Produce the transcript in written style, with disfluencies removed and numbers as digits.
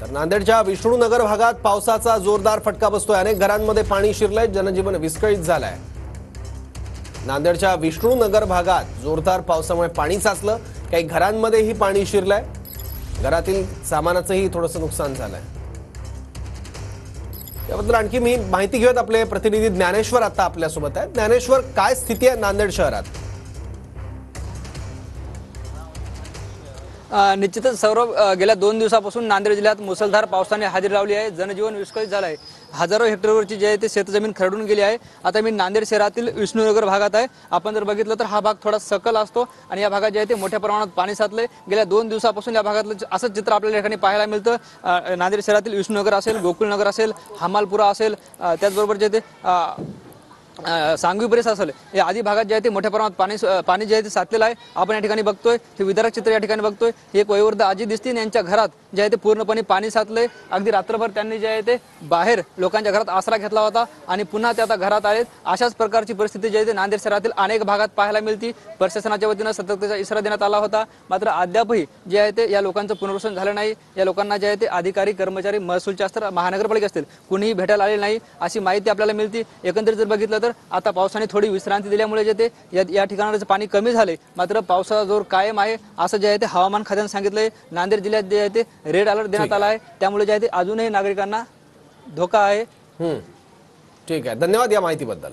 तर नांदेडच्या विष्णुनगर भागात पावसाचा जोरदार फटका बसतोय। अनेक घरांमध्ये पाणी शिरलंय, जनजीवन विस्कळीत झालंय। नांदेडच्या विष्णुनगर भागात जोरदार पावसामुळे पाणी साचलं, काही घरांमध्येही पाणी शिरलंय, घरातील सामानाचंही थोडंसं नुकसान झालंय। याबद्दल आणखी माहिती घेऊयात, आपले प्रतिनिधी ज्ञानेश्वर आता आपल्यासोबत आहेत। ज्ञानेश्वर, काय स्थिती आहे नांदेड शहरात? निश्चितच सौरभ, गेल्या 2 दिवसापासून नांदेड जिल्ह्यात मुसळधार पावसाने हजेरी लावली आहे। जनजीवन विस्कळीत झालं आहे। हजारो हेक्टरवरची जे आहे ते शेतजमीन खरडून गेली आहे। आता मी नांदेड शहरातील विष्णुनगर भागात आहे। आपण जर बघितलं तर हा भाग थोडा सकल असतो आणि या भागात जे आहे ते मोठ्या प्रमाणात पाणी साचलंय। गेल्या 2 दिवसापासून या भागातलं असं चित्र आपल्याला या ठिकाणी पाहायला मिळतं। नांदेड शहरातील विष्णुनगर असेल, गोकुळनगर असेल, हमालपुरा असेल, त्याचबरोबर जे ते सांगवी परिसर असेल, या आदी भागात जे आहे ते मोठ्या प्रमाणात पाणी जे आहे ते साचलेलं आहे। आपण या ठिकाणी बघतोय ते विदारक चित्र या ठिकाणी बघतोय। एक वयोवृद्ध आजी दिसते, यांच्या घरात जे आहे ते पूर्णपणे पाणी साचलंय। अगदी रात्रभर त्यांनी जे आहे ते बाहेर लोकांच्या घरात आसरा घेतला होता आणि पुन्हा ते आता घरात आलेत। अशाच प्रकारची परिस्थिती जी आहे ते नांदेड शहरातील अनेक भागात पाहायला मिळते। प्रशासनाच्या वतीनं सतर्कतेचा इशारा देण्यात आला होता, मात्र अद्यापही जे आहे ते या लोकांचं पुनर्वसन झालं नाही। या लोकांना जे आहे ते अधिकारी, कर्मचारी, महसूलचे असतील, महानगरपालिका असतील, कुणीही भेटायला आले नाही, अशी माहिती आपल्याला मिळते। एकंदरीत जर बघितलं तर आता पावसाने थोडी विश्रांती दिल्यामुळे जे ते या ठिकाणाचं पाणी कमी झाले, मात्र पावसाचा जोर कायम आहे, असं जे आहे ते हवामान खात्याने सांगितलंय। नांदेड जिल्ह्यात जे आहे ते रेड अलर्ट देण्यात आला आहे, त्यामुळे जे आहे ते अजूनही नागरिकांना धोका आहे। ठीक आहे, धन्यवाद या माहितीबद्दल।